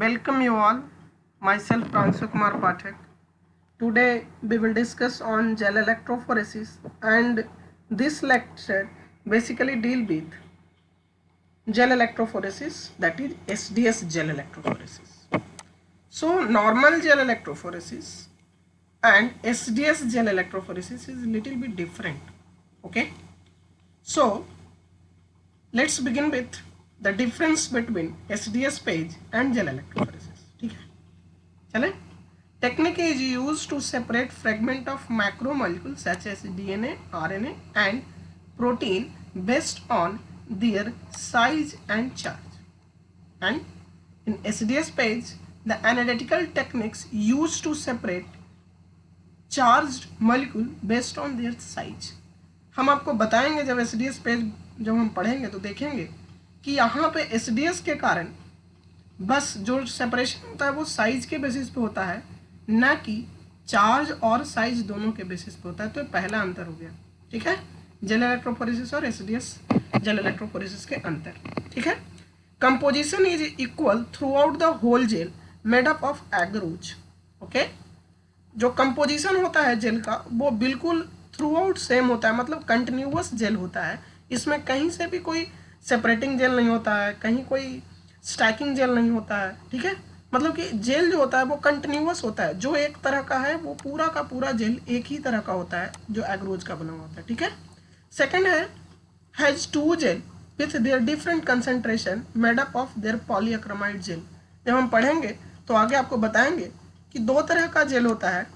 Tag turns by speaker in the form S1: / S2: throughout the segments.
S1: Welcome you all. Myself Pransu Kumar Pathak. Today we will discuss on gel electrophoresis, and this lecture basically deal with gel electrophoresis, that is SDS gel electrophoresis. So normal gel electrophoresis and SDS gel electrophoresis is little bit different. Okay, so let's begin with the difference between SDS phase and gel electrophoresis. ठीक है, चले. Technique is used to separate fragment of macromolecules such as DNA, RNA and protein based on their size and charge. And in SDS phase, the analytical techniques used to separate charged molecule based on their size. हम आपको बताएंगे जब SDS page जब हम पढ़ेंगे तो देखेंगे कि यहाँ पे SDS के कारण बस जो सेपरेशन होता है वो साइज के बेसिस पे होता है, ना कि चार्ज और साइज दोनों के बेसिस पे होता है. तो पहला अंतर हो गया. ठीक है, जेल इलेक्ट्रोफोरेसिस और SDS जेल इलेक्ट्रोफोरेसिस के अंतर. ठीक है, composition is equal throughout the whole gel made up of agarose. Okay, जो कंपोजिशन होता है जेल का वो बिल्कुल थ्रू आउट सेम होता है, मतलब कंटिन्यूअस जेल होता है. इसमें कहीं से भी कोई सेपरेटिंग जेल नहीं होता है, कहीं कोई स्टैकिंग जेल नहीं होता है. ठीक है, मतलब कि जेल जो होता है वो कंटिन्यूअस होता है. जो एक तरह का है वो पूरा का पूरा जेल एक ही तरह का होता है जो एगरोज का बना होता है. ठीक है, सेकंड है has two gel with their different concentration made up of their polyacrylamide gel. जब हम पढ़ेंगे तो आगे आपको बताएंगे कि दो तरह का जेल होता है,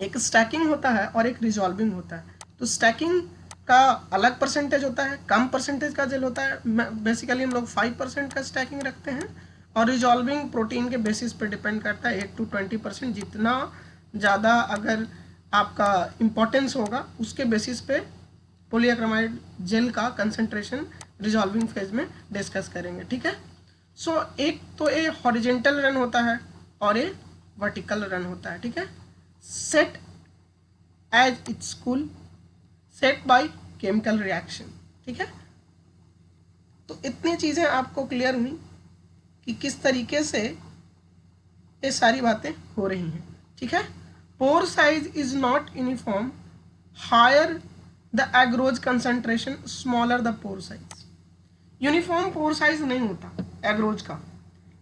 S1: एक स्टैकिंग होता है और एक रिजॉल्विंग होता है. तो स्टैकिंग का अलग परसेंटेज होता है, कम परसेंटेज का जेल होता है. बेसिकली हम लोग 5% का स्टैकिंग रखते हैं, और रिजॉल्विंग प्रोटीन के बेसिस पे डिपेंड करता है 8 to 20%. जितना ज़्यादा अगर आपका इम्पोर्टेंस होगा उसके बेसिस पे पॉलीएक्रमाइड जेल का कंसंट्रेशन रिजॉल्विंग फेज में डिस्कस करेंगे. ठीक है, सो एक तो ये हॉरिजेंटल रन होता है और ये वर्टिकल रन होता है. ठीक है, set as it's cool, set by chemical reaction. ठीक है, तो इतनी चीज़ें आपको क्लियर हुई कि किस तरीके से ये सारी बातें हो रही हैं. ठीक है, pore size is not uniform, higher the agarose concentration smaller the pore size. Uniform pore size नहीं होता एग्रोज का,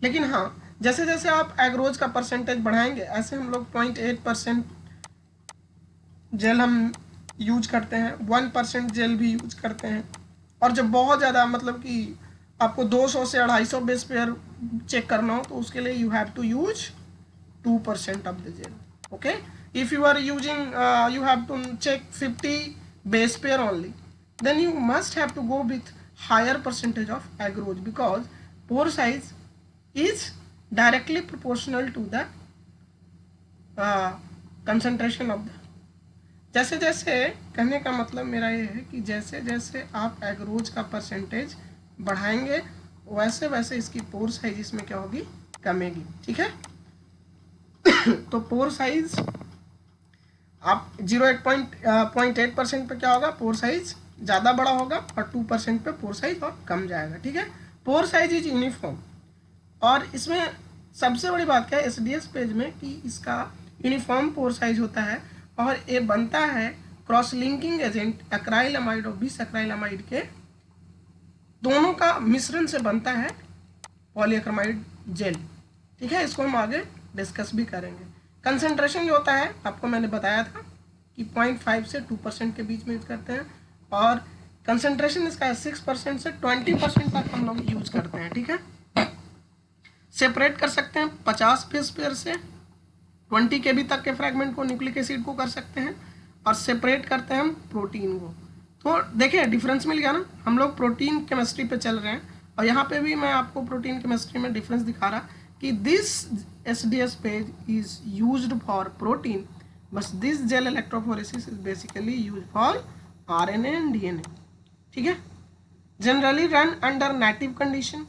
S1: लेकिन हाँ जैसे जैसे आप एग्रोज का परसेंटेज बढ़ाएंगे ऐसे हम लोग 0.8% जेल हम यूज करते हैं, 1% जेल भी यूज करते हैं. और जब बहुत ज़्यादा मतलब कि आपको 200 से 250 बेस पेयर चेक करना हो तो उसके लिए you have to use 2% of the gel. Okay, if you are using you have to check 50 base pair only, then you must have to go with higher percentage of agarose because pore size is directly proportional to the concentration of the. जैसे जैसे कहने का मतलब मेरा ये है कि जैसे जैसे आप एगरोज का परसेंटेज बढ़ाएंगे वैसे वैसे इसकी पोर साइज इसमें क्या होगी, कमेगी. ठीक है, तो पोर साइज आप 0.8% पे क्या होगा, पोर साइज ज़्यादा बड़ा होगा और 2% पे पोर साइज और कम जाएगा. ठीक है, पोर साइज इज यूनिफॉर्म. और इसमें सबसे बड़ी बात क्या है SDS पेज में कि इसका यूनिफॉर्म पोर साइज होता है और ये बनता है क्रॉस लिंकिंग एजेंट एक्राइलमाइड और बिस एक्राइलमाइड के दोनों का मिश्रण से बनता है पॉलीएक्रमाइड जेल. ठीक है, इसको हम आगे डिस्कस भी करेंगे. कंसंट्रेशन जो होता है आपको मैंने बताया था कि 0.5 से 2% के बीच में यूज करते हैं, और कंसंट्रेशन इसका है 6% से 20% तक हम लोग यूज करते हैं. ठीक है, सेपरेट कर सकते हैं 50 बेस पेयर से 20 kb तक के फ्रैगमेंट को, न्यूक्लिक एसिड को कर सकते हैं, और सेपरेट करते हैं हम प्रोटीन को. तो देखिए डिफरेंस मिल गया ना, हम लोग प्रोटीन केमिस्ट्री पे चल रहे हैं और यहाँ पे भी मैं आपको प्रोटीन केमिस्ट्री में डिफरेंस दिखा रहा कि this SDS PAGE is used for protein, बस this gel electrophoresis is basically use for RNA and DNA. ठीक है, generally run under native condition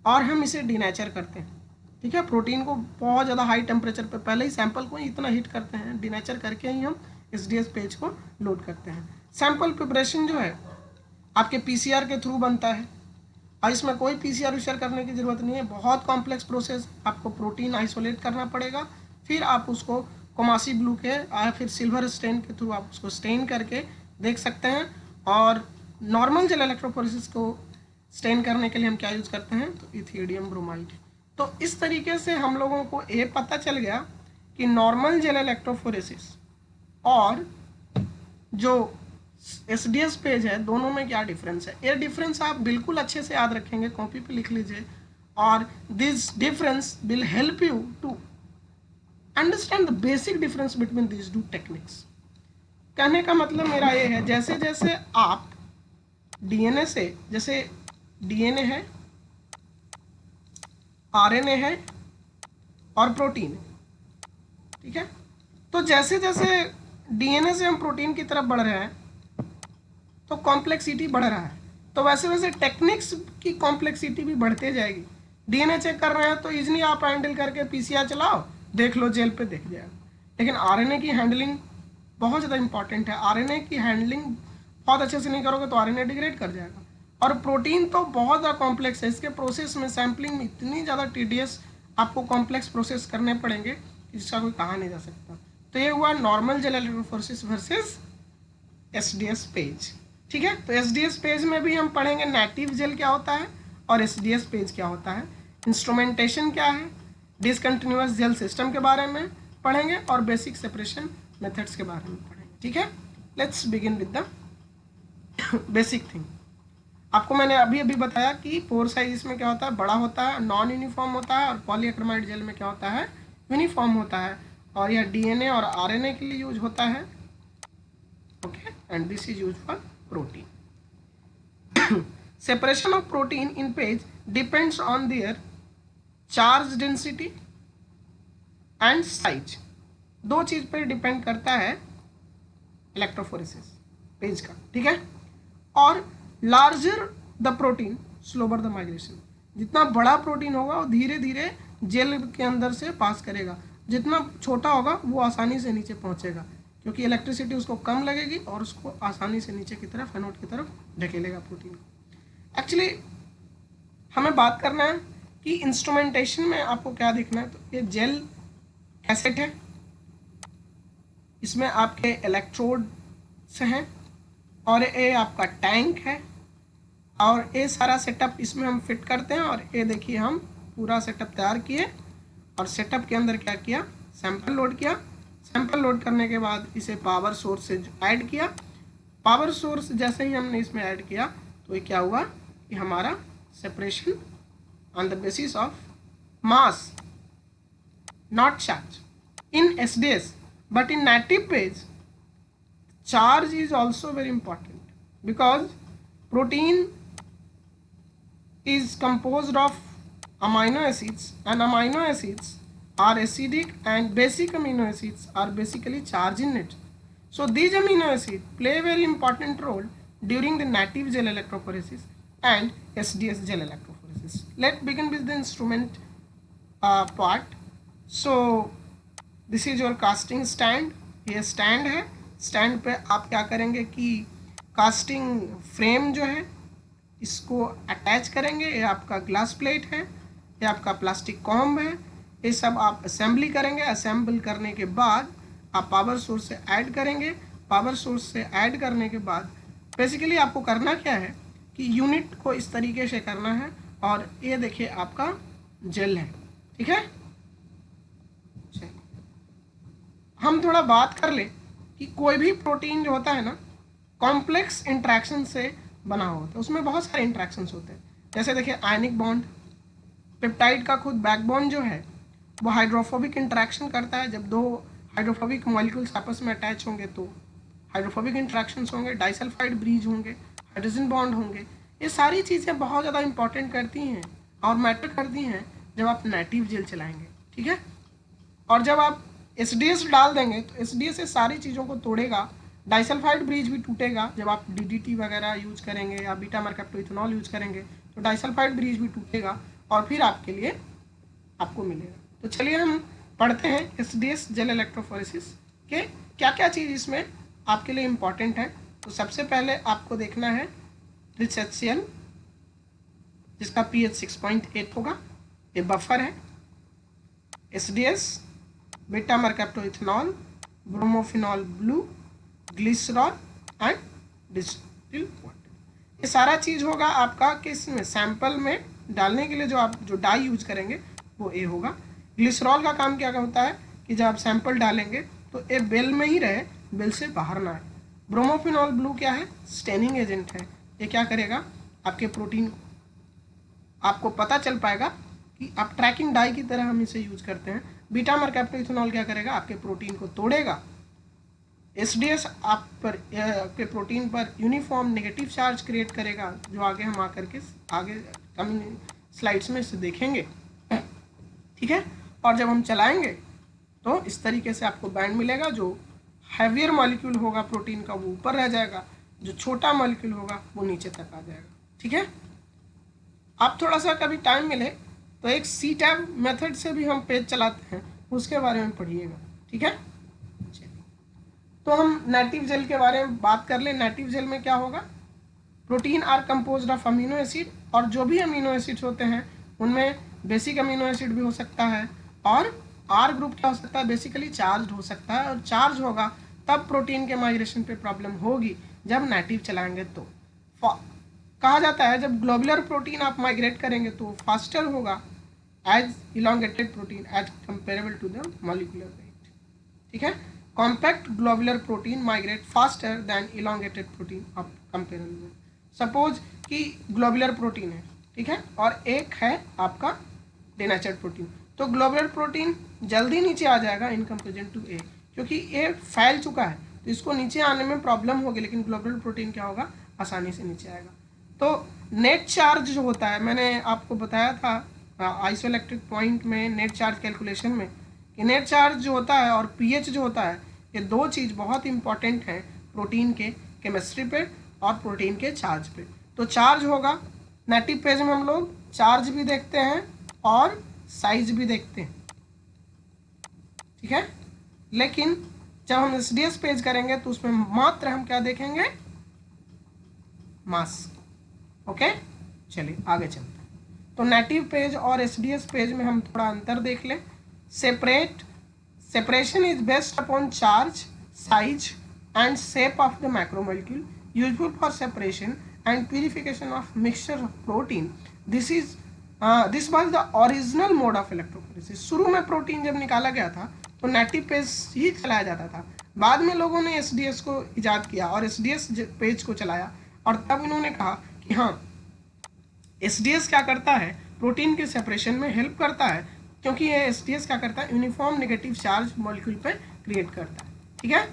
S1: और हम इसे डिनेचर करते हैं. ठीक है, प्रोटीन को बहुत ज़्यादा हाई टेम्परेचर पे पहले ही सैंपल को इतना हीट करते हैं, डिनेचर करके ही हम SDS पेज को लोड करते हैं. सैंपल प्रिपरेशन जो है आपके PCR के थ्रू बनता है, और इसमें कोई पीसीआर विशर करने की ज़रूरत नहीं है, बहुत कॉम्प्लेक्स प्रोसेस। आपको प्रोटीन आइसोलेट करना पड़ेगा, फिर आप उसको कोमासी ब्लू के या फिर सिल्वर स्टेन के थ्रू आप उसको स्टेन करके देख सकते हैं। और नॉर्मल जेल इलेक्ट्रोफोरेसिस को स्टेन करने के लिए हम क्या यूज़ करते हैं, तो इथियोडियम ब्रोमाइड। तो इस तरीके से हम लोगों को ये पता चल गया कि नॉर्मल जेल इलेक्ट्रोफोरेसिस और जो एसडीएस पेज है दोनों में क्या डिफरेंस है। ये डिफरेंस आप बिल्कुल अच्छे से याद रखेंगे, कॉपी पे लिख लीजिए, और this difference will help you to understand the basic difference between these two techniques. कहने का मतलब मेरा ये है, जैसे जैसे आप डीएनए से, जैसे डीएनए है, आरएनए है और प्रोटीन है, ठीक है। तो जैसे जैसे डीएनए से हम प्रोटीन की तरफ बढ़ रहे हैं तो कॉम्प्लेक्सिटी बढ़ रहा है, तो वैसे वैसे टेक्निक्स की कॉम्प्लेक्सिटी भी बढ़ते जाएगी। डीएनए चेक कर रहे हैं तो इजली आप हैंडल करके पीसीआर चलाओ, देख लो, जेल पे देख जाएगा। लेकिन आरएनए की हैंडलिंग बहुत ज़्यादा इंपॉर्टेंट है। आरएनए की हैंडलिंग बहुत अच्छे से नहीं करोगे तो आरएनए डिग्रेड कर जाएगा। और प्रोटीन तो बहुत ज़्यादा कॉम्प्लेक्स है, इसके प्रोसेस में सैम्पलिंग में इतनी ज़्यादा टीडियस आपको कॉम्प्लेक्स प्रोसेस करने पड़ेंगे जिसका कोई कहा नहीं जा सकता। तो ये हुआ normal gel electrophoresis versus SDS page, ठीक है। तो एसडीएस पेज में भी हम पढ़ेंगे नेटिव जेल क्या होता है और एसडीएस पेज क्या होता है, इंस्ट्रूमेंटेशन क्या है, डिसकंटिन्यूअस जेल सिस्टम के बारे में पढ़ेंगे और बेसिक सेपरेशन मेथड्स के बारे में पढ़ेंगे, ठीक है। Let's begin with the basic thing. आपको मैंने अभी अभी बताया कि पोर साइज इसमें क्या होता है, बड़ा होता है, नॉन यूनिफॉर्म होता है, और पॉलीएक्रमाइड जेल में क्या होता है, यूनिफॉर्म होता है, और यह डीएनए और आरएनए के लिए यूज होता है, okay, and this is use for protein. Separation of protein in page depends on their charge density and size. दो चीज पर डिपेंड करता है इलेक्ट्रोफोरेसिस पेज का, ठीक है। और larger the protein slower the migration, जितना बड़ा प्रोटीन होगा वो धीरे धीरे जेल के अंदर से पास करेगा, जितना छोटा होगा वो आसानी से नीचे पहुंचेगा, क्योंकि इलेक्ट्रिसिटी उसको कम लगेगी और उसको आसानी से नीचे की तरफ, एनोड की तरफ ढकेलेगा प्रोटीन को। एक्चुअली हमें बात करना है कि इंस्ट्रूमेंटेशन में आपको क्या देखना है। तो ये जेल कैसेट है, इसमें आपके इलेक्ट्रोड से हैं, और ये आपका टैंक है, और ये सारा सेटअप इसमें हम फिट करते हैं। और ये देखिए हम पूरा सेटअप तैयार किए, और सेटअप के अंदर क्या किया, सैंपल लोड किया। सैंपल लोड करने के बाद इसे पावर सोर्स से ऐड किया। पावर सोर्स जैसे ही हमने इसमें ऐड किया तो ये क्या हुआ कि हमारा separation on the basis of mass not charge in SDS, but in native page charge is also very important, because protein is composed of amino acids, and amino acids are acidic, and basic amino acids are basically charged in it. So these amino acids play a very important role during the native gel electrophoresis and SDS gel electrophoresis. Let's begin with the instrument part. So this is your casting stand, ये stand है। Stand पे आप क्या करेंगे कि casting frame जो है इसको अटैच करेंगे। ये आपका ग्लास प्लेट है, ये आपका प्लास्टिक कॉम्ब है, ये सब आप असेंबली करेंगे। असेंबल करने के बाद आप पावर सोर्स से ऐड करेंगे। पावर सोर्स से ऐड करने के बाद बेसिकली आपको करना क्या है कि यूनिट को इस तरीके से करना है, और ये देखिए आपका जेल है, ठीक है। हम थोड़ा बात कर ले कि कोई भी प्रोटीन जो होता है ना, कॉम्प्लेक्स इंट्रैक्शन से बना होता है, उसमें बहुत सारे इंट्रैक्शंस होते हैं। जैसे देखिए आयनिक बॉन्ड, पेप्टाइड का खुद बैकबोन जो है वो हाइड्रोफोबिक इंट्रैक्शन करता है। जब दो हाइड्रोफोबिक मॉलिक्यूल्स आपस में अटैच होंगे तो हाइड्रोफोबिक इंट्रैक्शंस होंगे, डाइसल्फाइड ब्रिज होंगे, हाइड्रोजन बॉन्ड होंगे। ये सारी चीज़ें बहुत ज़्यादा इंपॉर्टेंट करती हैं और मैटर करती हैं जब आप नेटिव जेल चलाएंगे, ठीक है। और जब आप एसडीएस डाल देंगे तो एसडीएस से सारी चीज़ों को तोड़ेगा, डाइसल्फाइड ब्रिज भी टूटेगा। जब आप डीडीटी वगैरह यूज करेंगे या बीटा मरकैप्टोइथेनॉल यूज करेंगे तो डाइसल्फाइड ब्रिज भी टूटेगा और फिर आपके लिए आपको मिलेगा। तो चलिए हम पढ़ते हैं एसडीएस जेल इलेक्ट्रोफोरेसिस के क्या क्या चीज़ इसमें आपके लिए इम्पॉर्टेंट है। तो सबसे पहले आपको देखना है रिच HCl, जिसका pH 6.8 होगा। ये बफर है। SDS, beta mercaptoethanol, bromophenol blue, glycerol and distil water. ये सारा चीज़ होगा आपका किस में, सैंपल में डालने के लिए जो आप जो डाई यूज करेंगे वो ए होगा। ग्लिसरॉल का काम क्या होता है कि जब आप सैंपल डालेंगे तो ये बेल में ही रहे, बेल से बाहर ना आए। ब्रोमोफिनॉल ब्लू क्या है, स्टेनिंग एजेंट है। ये क्या करेगा, आपके प्रोटीन को, आपको पता चल पाएगा कि आप ट्रैकिंग डाई की तरह हम इसे यूज करते हैं। बीटा मरकैप्टोइथेनॉल क्या करेगा, आपके प्रोटीन को तोड़ेगा। SDS आपके प्रोटीन पर यूनिफॉर्म नेगेटिव चार्ज क्रिएट करेगा, जो आगे हम आकर के आगे कमिंग स्लाइड्स में इसे देखेंगे, ठीक है। और जब हम चलाएंगे तो इस तरीके से आपको बैंड मिलेगा। जो हैवियर मॉलिक्यूल होगा प्रोटीन का वो ऊपर रह जाएगा, जो छोटा मॉलिक्यूल होगा वो नीचे तक आ जाएगा, ठीक है। आप थोड़ा सा कभी टाइम मिले तो एक CTAB मेथड से भी हम पेज चलाते हैं, उसके बारे में पढ़िएगा, ठीक है। तो हम नेटिव जेल के बारे में बात कर ले। नेटिव जेल में क्या होगा, protein are composed of amino acid, और जो भी अमीनो एसिड्स होते हैं उनमें बेसिक अमीनो एसिड भी हो सकता है, और आर ग्रुप क्या हो सकता है, बेसिकली चार्ज हो सकता है। और चार्ज होगा तब प्रोटीन के माइग्रेशन पे प्रॉब्लम होगी जब नेटिव चलाएंगे। तो कहा जाता है जब ग्लोबुलर प्रोटीन आप माइग्रेट करेंगे तो फास्टर होगा as elongated protein as comparable to the molecular weight, ठीक है। Compact globular protein migrate faster than elongated protein of comparable. Suppose कि ग्लोबुलर प्रोटीन है, ठीक है, और एक है आपका डेनेचर्ड प्रोटीन, तो ग्लोबुलर प्रोटीन जल्दी नीचे आ जाएगा इन कंपेरिजन टू ए, क्योंकि ए फैल चुका है तो इसको नीचे आने में प्रॉब्लम होगी, लेकिन ग्लोबुलर प्रोटीन क्या होगा, आसानी से नीचे आएगा। तो नेट चार्ज जो होता है, मैंने आपको बताया था आइसोइलेक्ट्रिक पॉइंट में नेट चार्ज कैलकुलेशन में, कि नेट चार्ज जो होता है और pH जो होता है, ये दो चीज़ बहुत इंपॉर्टेंट हैं प्रोटीन के केमिस्ट्री पे और प्रोटीन के चार्ज पे। तो चार्ज होगा, नेटिव पेज में हम लोग चार्ज भी देखते हैं और साइज भी देखते हैं, ठीक है। लेकिन जब हम SDS पेज करेंगे तो उसमें मात्र हम क्या देखेंगे, मास। ओके, चलिए आगे चलते हैं। तो नेटिव पेज और SDS पेज में हम थोड़ा अंतर देख लें। Separation is based upon charge, size and shape of the macromolecule useful for separation and purification of mixture of protein. This was the original mode of electrophoresis. शुरू में protein जब निकाला गया था तो नेटिव पेज ही चलाया जाता था। बाद में लोगों ने SDS को इजाद किया और SDS पेज को चलाया, और तब इन्होंने कहा कि हाँ, SDS क्या करता है, प्रोटीन के सेपरेशन में हेल्प करता है, क्योंकि ये SDS क्या करता है, यूनिफॉर्म नेगेटिव चार्ज मॉलिक्यूल पे क्रिएट करता है, ठीक है।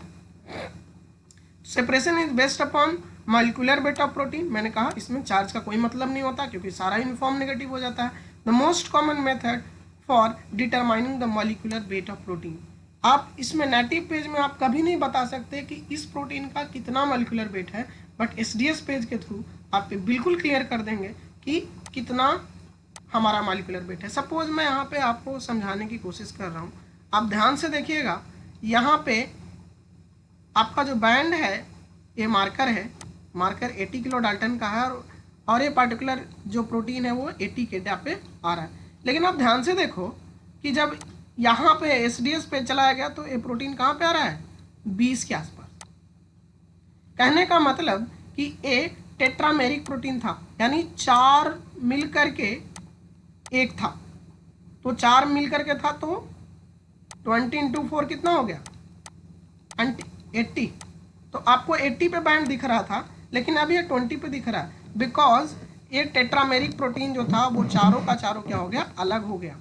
S1: Separation is based upon molecular weight of protein. मैंने कहा इसमें चार्ज का कोई मतलब नहीं होता क्योंकि सारा यूनिफॉर्म नेगेटिव हो जाता है। The most common method for determining the molecular weight of protein. आप इसमें नेटिव पेज में आप कभी नहीं बता सकते कि इस प्रोटीन का कितना मॉलिक्यूलर वेट है, बट SDS पेज के थ्रू आप बिल्कुल क्लियर कर देंगे कि कितना हमारा मॉलिक्यूलर वेट है। सपोज मैं यहाँ पे आपको समझाने की कोशिश कर रहा हूँ, आप ध्यान से देखिएगा। यहाँ पे आपका जो बैंड है, ये मार्कर है, मार्कर 80 किलो डाल्टन का है, और ये पार्टिकुलर जो प्रोटीन है वो 80 के पे आ रहा है। लेकिन आप ध्यान से देखो कि जब यहाँ पे SDS पे चलाया गया तो ये प्रोटीन कहाँ पे आ रहा है, 20 के आसपास। कहने का मतलब कि ये टेट्रामेरिक प्रोटीन था, यानी 4 मिल करके एक था, तो 4 मिल करके था, तो 20 × 4 कितना हो गया, 80। तो आपको 80 पे बैंड दिख रहा था, लेकिन अभी ये 20 पे दिख रहा है, बिकॉज ये टेट्रामेरिक प्रोटीन जो था वो चारों का चारों क्या हो गया, अलग हो गया।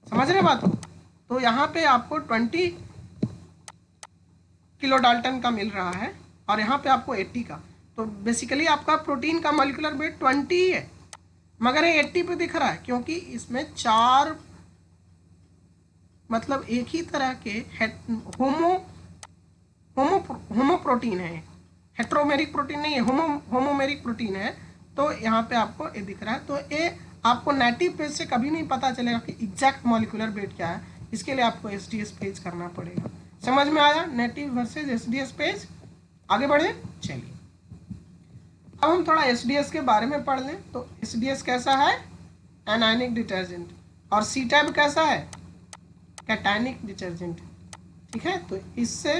S1: समझ रहे बात को? तो यहाँ पे आपको 20 किलो डाल्टन का मिल रहा है और यहाँ पे आपको 80 का। तो बेसिकली आपका प्रोटीन का मॉलिक्यूलर वेट 20 ही है, मगर ये 80 पे दिख रहा है क्योंकि इसमें 4 मतलब एक ही तरह के होमो प्रोटीन है, हेट्रोमेरिक प्रोटीन नहीं है, होमोमेरिक प्रोटीन है। तो यहाँ पे आपको ये दिख रहा है। तो ये आपको नेटिव पेज से कभी नहीं पता चलेगा कि एग्जैक्ट मॉलिक्यूलर वेट क्या है, इसके लिए आपको SDS पेज करना पड़ेगा। समझ में आया नेटिव वर्सेस SDS पेज? आगे बढ़े, चलिए अब हम थोड़ा एसडीएस के बारे में पढ़ लें। तो एसडीएस कैसा है? Anionic detergent. और सीटैब कैसा है? Cationic detergent. ठीक है, तो इससे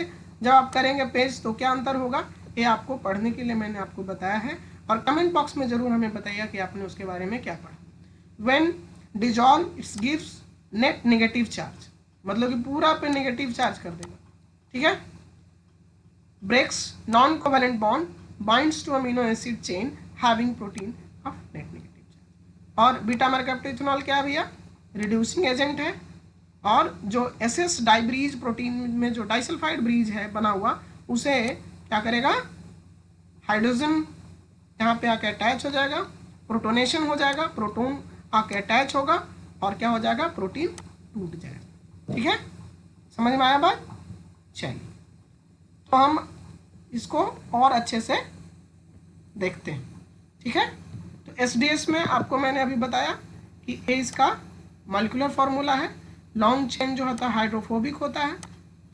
S1: जब आप करेंगे पेज तो क्या अंतर होगा, ये आपको पढ़ने के लिए मैंने आपको बताया है। और कमेंट बॉक्स में ज़रूर हमें बताइए कि आपने उसके बारे में क्या पढ़ा। When dissolve it's gives net negative charge, मतलब कि पूरा पे नेगेटिव चार्ज कर देगा। ठीक है। Breaks non covalent bond, binds to amino acid chain having protein of net negative charge. और बीटा मरकैप्टोइथेनॉल क्या है भैया? रिड्यूसिंग एजेंट है। और जो एसएस डाइब्रीज प्रोटीन में जो डाइसल्फाइड ब्रीज है बना हुआ, उसे क्या करेगा? हाइड्रोजन यहाँ पे आके अटैच हो जाएगा, प्रोटोनेशन हो जाएगा, प्रोटोन आके अटैच होगा और क्या हो जाएगा? प्रोटीन टूट जाएगा। ठीक है, समझ में आया बात? चलिए, तो हम इसको और अच्छे से देखते हैं। ठीक है, तो एसडीएस में आपको मैंने अभी बताया कि ए इसका मॉलिक्यूलर फॉर्मूला है। लॉन्ग चेन जो होता है हाइड्रोफोबिक होता है,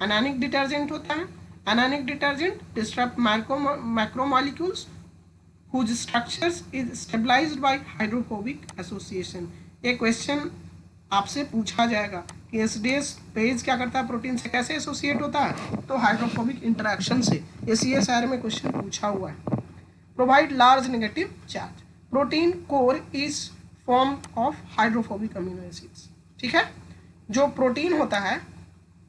S1: एनानिक डिटर्जेंट होता है। Anionic detergent disturb macromolecules whose structures is stabilized by hydrophobic association। एक क्वेश्चन आपसे पूछा जाएगा कि एसडीएस पेज क्या करता है? प्रोटीन से कैसे एसोसिएट होता है? तो हाइड्रोफोबिक इंटरेक्शन से। एसीएसआर में क्वेश्चन पूछा हुआ है। Provide large negative charge, protein core is form of hydrophobic amino acids. ठीक है, जो प्रोटीन होता है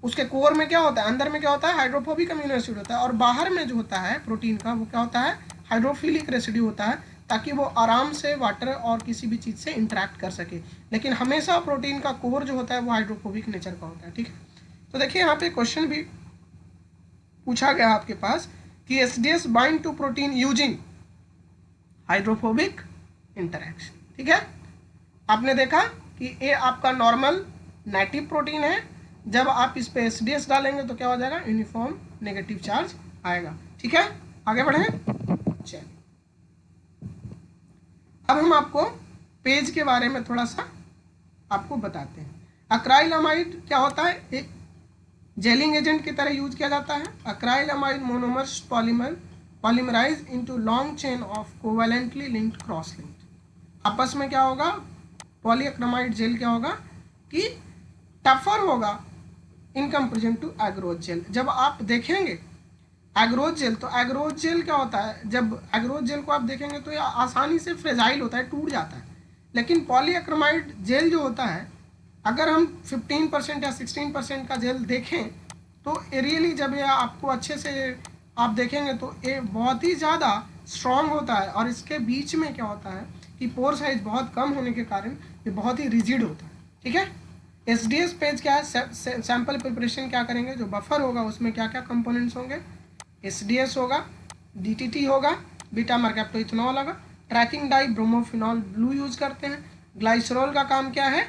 S1: उसके कोर में क्या होता है? अंदर में क्या होता है? हाइड्रोफोबिक अमीनो एसिड होता है। और बाहर में जो होता है प्रोटीन का, वो क्या होता है? हाइड्रोफिलिक रेसिड्यू होता है, ताकि वो आराम से वाटर और किसी भी चीज़ से इंटरेक्ट कर सके। लेकिन हमेशा प्रोटीन का कोर जो होता है वो हाइड्रोफोबिक नेचर का होता है। ठीक है, तो देखिए यहाँ पे क्वेश्चन भी पूछा गया आपके पास कि SDS bind to protein using hydrophobic interaction. ठीक है, आपने देखा कि ये आपका नॉर्मल नेटिव प्रोटीन है, जब आप इस पे एसडीएस डालेंगे तो क्या हो जाएगा? यूनिफॉर्म नेगेटिव चार्ज आएगा। ठीक है, आगे बढ़े। चलिए, अब हम आपको पेज के बारे में थोड़ा सा आपको बताते हैं। अक्राइलमाइड क्या होता है? एक जेलिंग एजेंट की तरह यूज किया जाता है। Acrylamide monomers polymerize into long chain of covalently linked cross linked. आपस में क्या होगा? पॉलीअक्रामाइड जेल क्या होगा कि टफर होगा in comparison to agarose gel. जब आप देखेंगे एग्रोज जेल, तो एग्रोज जेल क्या होता है? जब एग्रोज जेल को आप देखेंगे तो ये आसानी से फ्रेजाइल होता है, टूट जाता है। लेकिन पॉलीअक्रामाइड जेल जो होता है, अगर हम 15% या 16% का जेल देखें तो रियली जब ये आपको अच्छे से आप देखेंगे तो ये बहुत ही ज़्यादा स्ट्रॉन्ग होता है। और इसके बीच में क्या होता है कि पोर साइज बहुत कम होने के कारण ये बहुत ही रिजिड होता है। ठीक है, एसडीएस पेज क्या है? सैंपल प्रिपरेशन क्या करेंगे? जो बफर होगा उसमें क्या क्या कंपोनेंट्स होंगे? एसडीएस होगा, डीटीटी होगा, बीटा मरकैप्टोइथेनॉल होगा, tracking dye bromophenol blue use करते हैं। ग्लाइसरॉल का काम क्या है?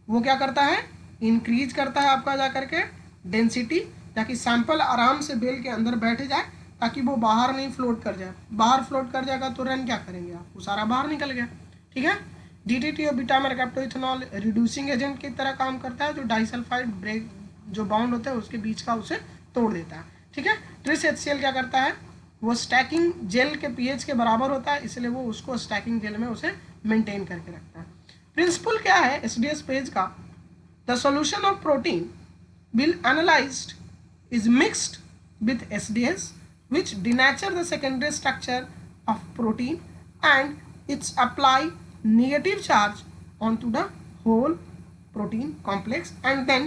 S1: वो क्या करता है? इंक्रीज करता है आपका जा करके डेंसिटी, ताकि सैंपल आराम से बेल के अंदर बैठ जाए, ताकि वो बाहर नहीं फ्लोट कर जाए। बाहर फ्लोट कर जाएगा तो रन क्या करेंगे आप? वो सारा बाहर निकल गया। ठीक है, डीटीटी और बीटा मरकैप्टोइथेनॉल रिड्यूसिंग एजेंट की तरह काम करता है, जो डाइसल्फाइड ब्रेक जो बाउंड होता है उसके बीच का उसे तोड़ देता है। ठीक है, ट्रिस HCl क्या करता है? वो स्टैकिंग जेल के पीएच के बराबर होता है, इसलिए वो उसको स्टैकिंग जेल में उसे मेंटेन करके रखता है। प्रिंसिपल क्या है एसडीएस पेज का? The solution of protein will analyzed is mixed with SDS which denature the secondary structure of protein and it's apply negative charge onto the whole protein complex, and then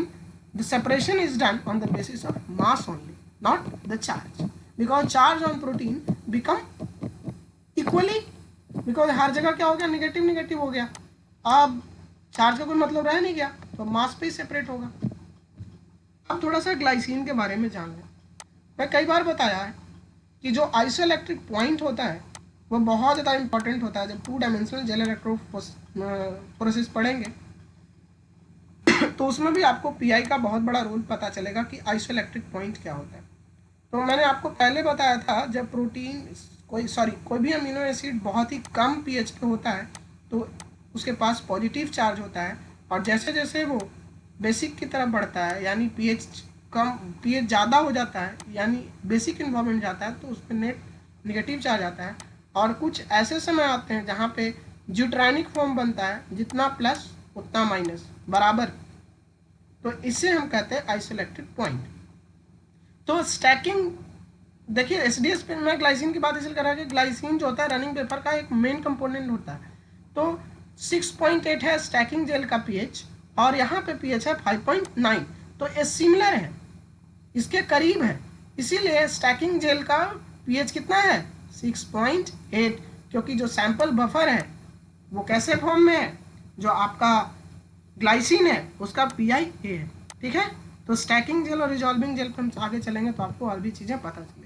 S1: the separation is done on the basis of mass only, not the charge, because charge on protein become equally, because हर जगह क्या हो गया? Negative negative हो गया। अब charge का कोई मतलब रह नहीं गया, तो मास पे ही सेपरेट होगा। अब थोड़ा सा ग्लाइसिन के बारे में जान लें। मैं कई बार बताया है कि जो आइसोइलेक्ट्रिक पॉइंट होता है वो बहुत ज़्यादा इंपॉर्टेंट होता है। जब 2 डायमेंशनल जेल इलेक्ट्रोफोरेसिस पढ़ेंगे तो उसमें भी आपको पीआई का बहुत बड़ा रोल पता चलेगा कि आइसोइलेक्ट्रिक पॉइंट क्या होता है। तो मैंने आपको पहले बताया था, जब प्रोटीन कोई भी अमीनो एसिड बहुत ही कम पीएच पे होता है तो उसके पास पॉजिटिव चार्ज होता है, और जैसे जैसे वो बेसिक की तरफ बढ़ता है, यानी पीएच ज़्यादा हो जाता है, यानी बेसिक इन्वॉल्वमेंट जाता है, तो उस पर नेट नेगेटिव चार्ज आता है। और कुछ ऐसे समय आते हैं जहाँ पे ज्यूट्रानिक फॉर्म बनता है, जितना प्लस उतना माइनस बराबर, तो इसे हम कहते हैं आइसोलेटेड पॉइंट। तो स्टैकिंग देखिए, एसडीएस पे मैं ग्लाइसिन की बात इसलिए कर रहा हूँ कि ग्लाइसिन जो होता है रनिंग पेपर का एक मेन कंपोनेंट होता है। तो 6.8 है स्टैकिंग जेल का पीएच और यहाँ पे पीएच है 5.9, तो ये सिमिलर है, इसके करीब है, इसीलिए स्टैकिंग जेल का पीएच कितना है 6.8, क्योंकि जो सैंपल बफर है वो कैसे फॉर्म में है, जो आपका ग्लाइसिन है उसका पीआई ए है। ठीक है, तो स्टैकिंग जेल और रिजॉल्विंग जेल पर हम आगे चलेंगे तो आपको और भी चीज़ें पता चलेगी।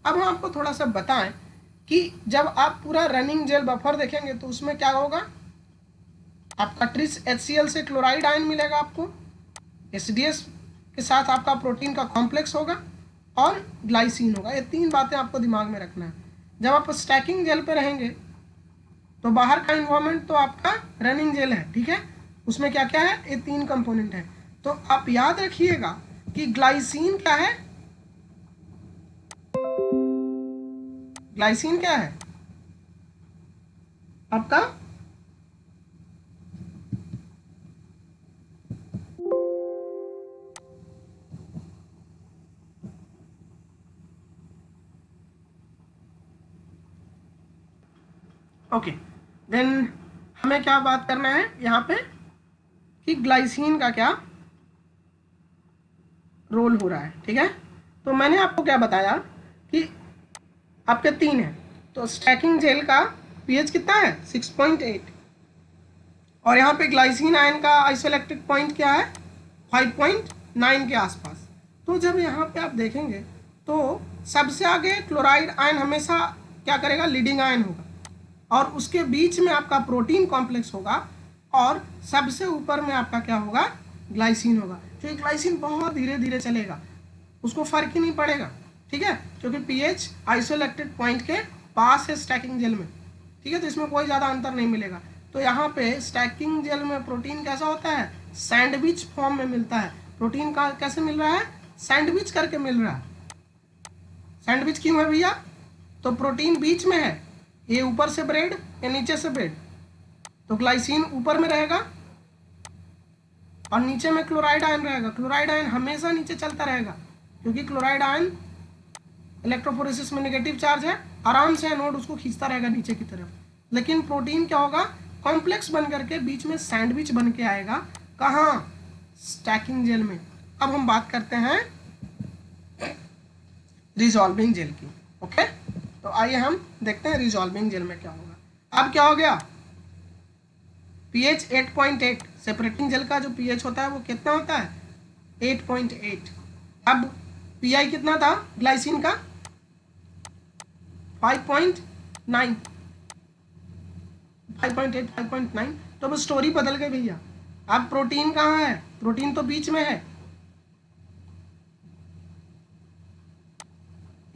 S1: अब हम आपको थोड़ा सा बताएं कि जब आप पूरा रनिंग जेल बफर देखेंगे तो उसमें क्या होगा, आपका ट्रिस HCl से क्लोराइड आयन मिलेगा आपको, एसडीएस के साथ आपका प्रोटीन का कॉम्प्लेक्स होगा और ग्लाइसिन होगा। ये तीन बातें आपको दिमाग में रखना है। जब आप स्टैकिंग जेल पे रहेंगे तो बाहर का इन्वायरमेंट तो आपका रनिंग जेल है, ठीक है, उसमें क्या क्या है, ये तीन कंपोनेंट है। तो आप याद रखिएगा कि ग्लाइसिन क्या है, ग्लाइसिन क्या है आपका ओके। देन हमें क्या बात करना है यहाँ पे कि ग्लाइसिन का क्या रोल हो रहा है। ठीक है, तो मैंने आपको क्या बताया कि आपके तीन है, तो स्टैकिंग जेल का पीएच कितना है 6.8 और यहाँ पे ग्लाइसिन आयन का आइसोइलेक्ट्रिक पॉइंट क्या है 5.9 के आसपास। तो जब यहाँ पे आप देखेंगे तो सबसे आगे क्लोराइड आयन हमेशा क्या करेगा, लीडिंग आयन होगा, और उसके बीच में आपका प्रोटीन कॉम्प्लेक्स होगा और सबसे ऊपर में आपका क्या होगा, ग्लाइसिन होगा। क्योंकि ग्लाइसिन बहुत धीरे धीरे चलेगा, उसको फर्क ही नहीं पड़ेगा। ठीक है, क्योंकि पीएच आइसोइलेक्ट्रिक पॉइंट के पास है स्टैकिंग जेल में। ठीक है, तो इसमें कोई ज़्यादा अंतर नहीं मिलेगा। तो यहाँ पे स्टैकिंग जेल में प्रोटीन कैसा होता है, सैंडविच फॉर्म में मिलता है। प्रोटीन का कैसे मिल रहा है, सैंडविच करके मिल रहा है। सैंडविच क्यों है भैया, तो प्रोटीन बीच में है, ये ऊपर से ब्रेड या नीचे से ब्रेड, तो ग्लाइसिन ऊपर में रहेगा और नीचे में क्लोराइड आयन रहेगा। क्लोराइड आयन हमेशा नीचे चलता रहेगा क्योंकि क्लोराइड आयन इलेक्ट्रोफोरेसिस में नेगेटिव चार्ज है, आराम से एनोड उसको खींचता रहेगा नीचे की तरफ। लेकिन प्रोटीन क्या होगा, कॉम्प्लेक्स बन करके बीच में सैंडविच बन के आएगा, कहाँ, स्टैकिंग जेल में। अब हम बात करते हैं रिजॉल्विंग जेल की। ओके, तो आइए हम देखते हैं रिजॉल्विंग जेल में क्या होगा। अब क्या हो गया, पीएच 8.8, सेपरेटिंग जेल का जो पीएच होता है वो कितना होता है 8.8। अब पीआई कितना था ग्लाइसिन का 5.9, 5.8 5.9, तो अब स्टोरी बदल गई भैया। अब प्रोटीन कहाँ है, प्रोटीन तो बीच में है,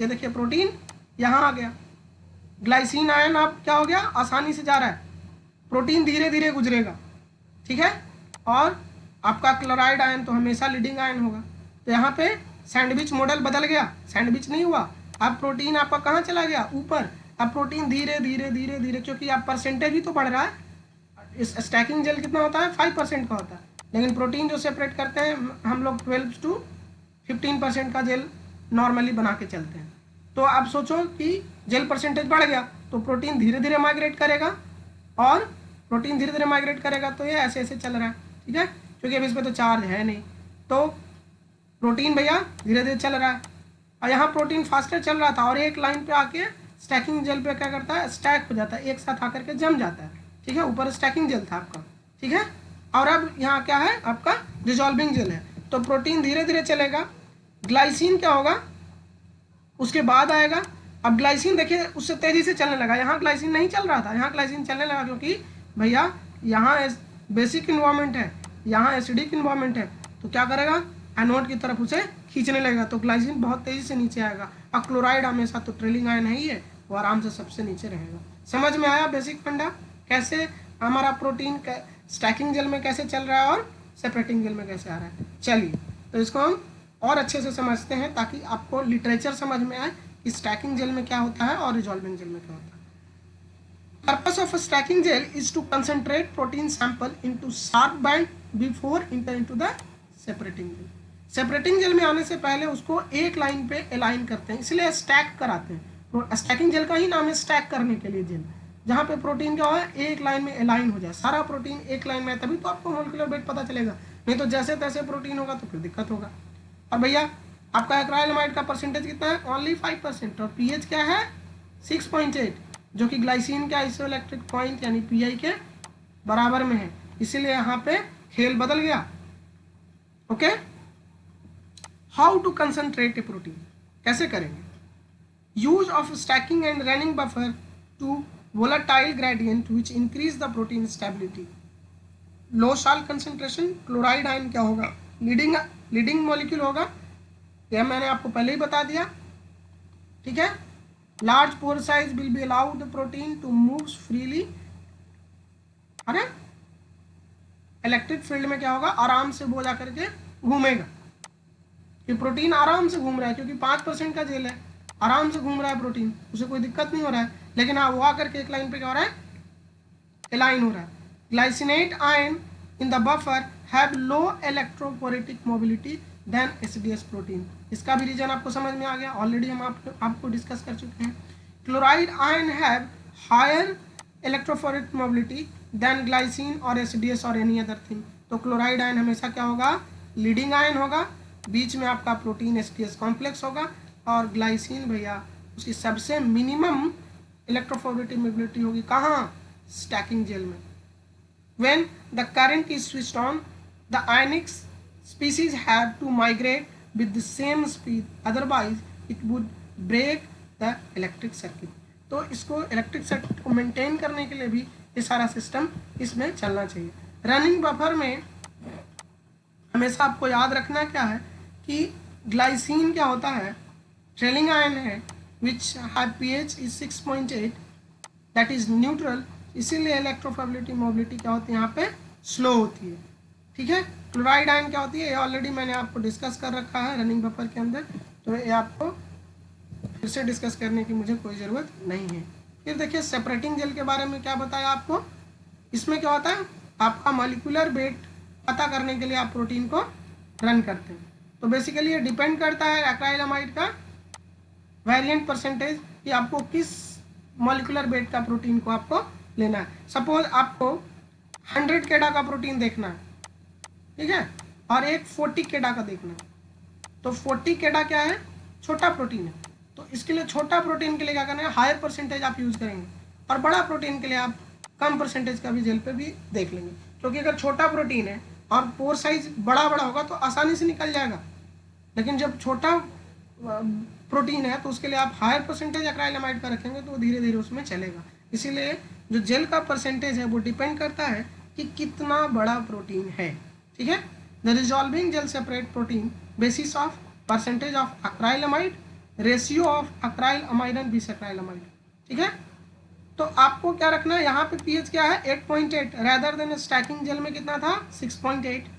S1: ये देखिए प्रोटीन यहाँ आ गया, ग्लाइसिन आयन अब क्या हो गया, आसानी से जा रहा है, प्रोटीन धीरे धीरे गुजरेगा। ठीक है, और आपका क्लोराइड आयन तो हमेशा लीडिंग आयन होगा। तो यहाँ पे सैंडविच मॉडल बदल गया, सैंडविच नहीं हुआ, अब प्रोटीन आपका कहाँ चला गया, ऊपर। अब प्रोटीन धीरे धीरे धीरे धीरे, क्योंकि आप परसेंटेज भी तो बढ़ रहा है, इस स्टैकिंग जेल कितना होता है 5% का होता है, लेकिन प्रोटीन जो सेपरेट करते हैं हम लोग 12 to 15% का जेल नॉर्मली बना के चलते हैं। तो आप सोचो कि जेल परसेंटेज बढ़ गया तो प्रोटीन धीरे धीरे माइग्रेट करेगा, और प्रोटीन धीरे धीरे माइग्रेट करेगा, तो ये ऐसे ऐसे चल रहा है। ठीक है, क्योंकि अब इस पर तो चार्ज है नहीं, तो प्रोटीन भैया धीरे धीरे चल रहा है, और यहाँ प्रोटीन फास्टर चल रहा था और एक लाइन पे आके स्टैकिंग जेल पे क्या करता है, स्टैक हो जाता है, एक साथ आकर के जम जाता है। ठीक है, ऊपर स्टैकिंग जेल था आपका। ठीक है, और अब यहाँ क्या है, आपका डिजॉल्विंग जेल है, तो प्रोटीन धीरे धीरे चलेगा, ग्लाइसिन क्या होगा उसके बाद आएगा। अब ग्लाइसिन देखिए उससे तेजी से चलने लगा, यहाँ ग्लाइसिन नहीं चल रहा था, यहाँ ग्लाइसिन चलने लगा, क्योंकि भैया यहाँ बेसिक इन्वायरमेंट है, यहाँ एसिडिक इन्वायरमेंट है, तो क्या करेगा, एनोड की तरफ उसे खींचने लगेगा, तो ग्लाइसिन बहुत तेजी से नीचे आएगा। और क्लोराइड हमेशा तो ट्रेलिंग आयन है ही है, वो आराम से सबसे नीचे रहेगा। समझ में आया बेसिक फंडा, कैसे हमारा प्रोटीन स्टैकिंग जेल में कैसे चल रहा है और सेपरेटिंग जेल में कैसे आ रहा है। चलिए, तो इसको हम और अच्छे से समझते हैं ताकि आपको लिटरेचर समझ में आए कि स्टैकिंग जेल में क्या होता है और रिजॉल्विंग जेल में क्या होता है। Purpose of a stacking gel is to concentrate protein sample into sharp band before enter into the separating gel. Separating gel में आने से पहले उसको एक लाइन पे अलाइन करते हैं, इसलिए स्टैक कराते हैं। स्टैकिंग जेल का ही नाम है स्टैक करने के लिए जेल, जहाँ पे प्रोटीन क्या है एक लाइन में अलाइन हो जाए, सारा प्रोटीन एक लाइन में, तभी तो आपको मोलिकुलर वेट पता चलेगा, नहीं तो जैसे तैसे प्रोटीन होगा तो फिर दिक्कत होगा। और भैया आपका एक्राइलमाइड का परसेंटेज कितना है, ओनली 5%, और पीएच क्या है 6.8, जो कि ग्लाइसिन के आइसोइलेक्ट्रिक पॉइंट यानी पीआई के बराबर में है, इसीलिए यहाँ पे खेल बदल गया। Okay, how to concentrate a protein, कैसे करेंगे, use of stacking and running buffer to volatile gradient which increase the protein stability. Low salt concentration, chloride ion क्या होगा, लीडिंग मॉलिक्यूल होगा, यह मैंने आपको पहले ही बता दिया, ठीक है। Large pore size will be allowed the protein to move freely, अरे इलेक्ट्रिक फील्ड में क्या होगा, आराम से वो जा करके घूमेगा, ये प्रोटीन आराम से घूम रहा है क्योंकि 5% का जेल है, आराम से घूम रहा है प्रोटीन, उसे कोई दिक्कत नहीं हो रहा है, लेकिन हाँ वो आकर के एक लाइन पे क्या हो रहा है, अलाइन हो रहा है। Glycinate ion in the buffer have low electrophoretic mobility than SDS protein, इसका भी रीजन आपको समझ में आ गया, ऑलरेडी हम आपको डिस्कस कर चुके हैं। Chloride ion have higher electrophoretic mobility than glycine और एसडीएस और एनी अदर थिंग, तो क्लोराइड आयन हमेशा क्या होगा, लीडिंग आयन होगा, बीच में आपका प्रोटीन एसडीएस कॉम्प्लेक्स होगा, और ग्लाइसिन भैया उसकी सबसे मिनिमम इलेक्ट्रोफोरेटिक मोबिलिटी होगी कहाँ, स्टैकिंग जेल में। When the current is switched on, the ionic species have to migrate with the same speed, otherwise it would break the electric circuit. तो इसको इलेक्ट्रिक सर्किट को maintain करने के लिए भी ये सारा सिस्टम इसमें चलना चाहिए। रनिंग बफर में हमेशा आपको याद रखना क्या है कि ग्लाइसिन क्या होता है, ट्रेलिंग आयन है, which have pH is 6.8, that is neutral, इसीलिए इलेक्ट्रोफोरेबिलिटी मोबिलिटी क्या होती है यहाँ पे स्लो होती है, ठीक है। क्लोराइड आयन क्या होती है, ये ऑलरेडी मैंने आपको डिस्कस कर रखा है रनिंग बफर के अंदर, तो ये आपको फिर से डिस्कस करने की मुझे कोई ज़रूरत नहीं है। फिर देखिए सेपरेटिंग जेल के बारे में क्या बताया आपको, इसमें क्या होता है, आपका मॉलिक्यूलर वेट पता करने के लिए आप प्रोटीन को रन करते हैं, तो बेसिकली ये डिपेंड करता है एक्राइलमाइड का वेरिएंट परसेंटेज कि आपको किस मॉलिक्यूलर वेट का प्रोटीन को आपको लेना है। सपोज आपको 100 केडा का प्रोटीन देखना है, ठीक है, और एक 40 केडा का देखना है, तो 40 केडा क्या है, छोटा प्रोटीन है, तो इसके लिए छोटा प्रोटीन के लिए क्या करना है, हायर परसेंटेज आप यूज़ करेंगे, और बड़ा प्रोटीन के लिए आप कम परसेंटेज का भी जेल पे भी देख लेंगे, क्योंकि अगर छोटा प्रोटीन है और पोर साइज बड़ा बड़ा होगा तो आसानी से निकल जाएगा, लेकिन जब छोटा प्रोटीन है तो उसके लिए आप हायर परसेंटेज एक्राइलमाइड का रखेंगे तो धीरे धीरे उसमें चलेगा। इसीलिए जो जेल का परसेंटेज है वो डिपेंड करता है कि कितना बड़ा प्रोटीन है, ठीक है। The resolving gel separate protein basis of percentage of acrylamide, ratio of acrylamide and bisacrylamide, ठीक है। तो आपको क्या रखना है, यहाँ पे पीएच क्या है 8.8, रैदर देन स्टैकिंग जेल में कितना था 6.8।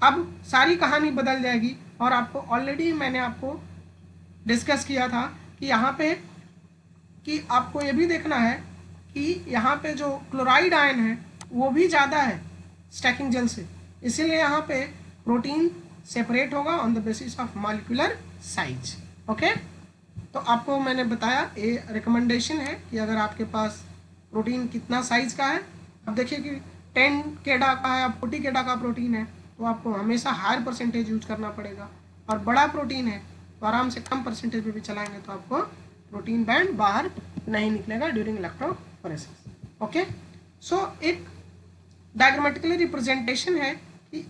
S1: अब सारी कहानी बदल जाएगी, और आपको ऑलरेडी मैंने आपको डिस्कस किया था कि यहाँ पे कि आपको ये भी देखना है कि यहाँ पे जो क्लोराइड आयन है वो भी ज़्यादा है स्टैकिंग जेल से, इसीलिए यहाँ पे प्रोटीन सेपरेट होगा on the basis of molecular size. Okay, तो आपको मैंने बताया ये रिकमेंडेशन है कि अगर आपके पास प्रोटीन कितना साइज का है, अब देखिए कि 10 केडा का है या 40 केडा का प्रोटीन है तो आपको हमेशा हायर परसेंटेज यूज करना पड़ेगा, और बड़ा प्रोटीन है तो आराम से कम परसेंटेज पे भी चलाएंगे तो आपको प्रोटीन बैंड बाहर नहीं निकलेगा ड्यूरिंग इलेक्ट्रोफोरेसिस। ओके, सो एक डायग्रामेटिकली रिप्रेजेंटेशन है कि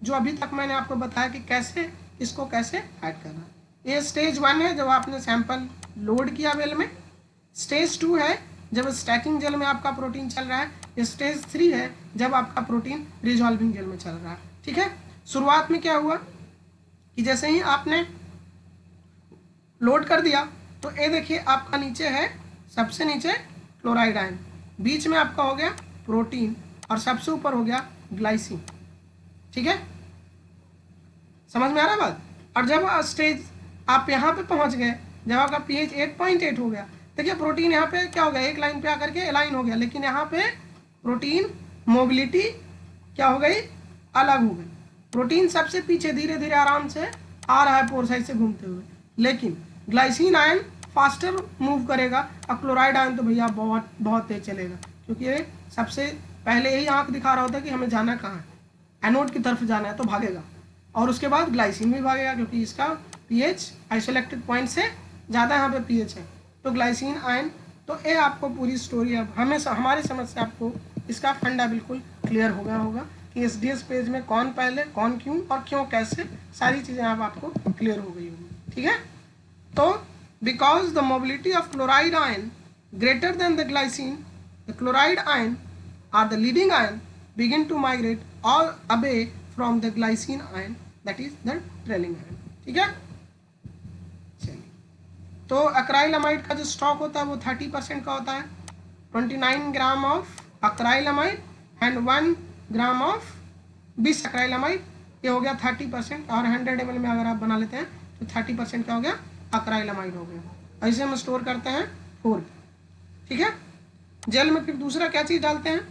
S1: जो अभी तक मैंने आपको बताया कि कैसे इसको कैसे ऐड करना। ये स्टेज 1 है जब आपने सैंपल लोड किया वेल में, स्टेज 2 है जब स्टैकिंग जेल में आपका प्रोटीन चल रहा है, स्टेज 3 है जब आपका प्रोटीन रिजॉल्विंग जेल में चल रहा है, ठीक है। शुरुआत में क्या हुआ कि जैसे ही आपने लोड कर दिया तो ये देखिए आपका नीचे है, सबसे नीचे क्लोराइड आयन, बीच में आपका हो गया प्रोटीन और सबसे ऊपर हो गया ग्लाइसिन, ठीक है, समझ में आ रहा है बात। और जब स्टेज आप यहाँ पे पहुँच गए, जब आपका pH 8.8 हो गया, देखिए प्रोटीन यहाँ पे क्या हो गया, एक लाइन पे आकर के अलाइन हो गया, लेकिन यहाँ पे प्रोटीन मोबिलिटी क्या हो गई, अलग हो गई। प्रोटीन सबसे पीछे धीरे धीरे आराम से आ रहा है पोर साइड से घूमते हुए, लेकिन ग्लाइसिन आयन फास्टर मूव करेगा, और क्लोराइड आयन तो भैया बहुत बहुत तेज चलेगा, क्योंकि ये सबसे पहले यही आंख दिखा रहा होता है कि हमें जाना कहाँ है, एनोड की तरफ जाना है, तो भागेगा। और उसके बाद ग्लाइसिन भी भागेगा, क्योंकि इसका पीएच आइसोलेक्टेड पॉइंट से ज़्यादा यहाँ पे पीएच है, तो ग्लाइसिन आयन। तो ये आपको पूरी स्टोरी अब हमारे समझ से आपको इसका फंडा बिल्कुल क्लियर हो गया होगा कि एसडीएस पेज में कौन पहले, कौन क्यों और क्यों कैसे, सारी चीज़ें अब आपको क्लियर हो गई होंगी। ठीक है, तो because the mobility of chloride ion greater than the glycine, the chloride ion are the leading ion begin to migrate all away from the glycine ion, that is the trailing ion. ठीक है, चलिए, तो अक्राइलमाइड का जो stock होता है वो 30% का होता है, 29 gram of acrylamide and 1 gram of bis acrylamide, ये हो गया 30%। और 100 ml में अगर आप बना लेते हैं तो 30% क्या हो गया, अक्राइलमाइड हो गया। ऐसे हम स्टोर करते हैं फूल। ठीक है, जेल में फिर दूसरा क्या चीज़ डालते हैं,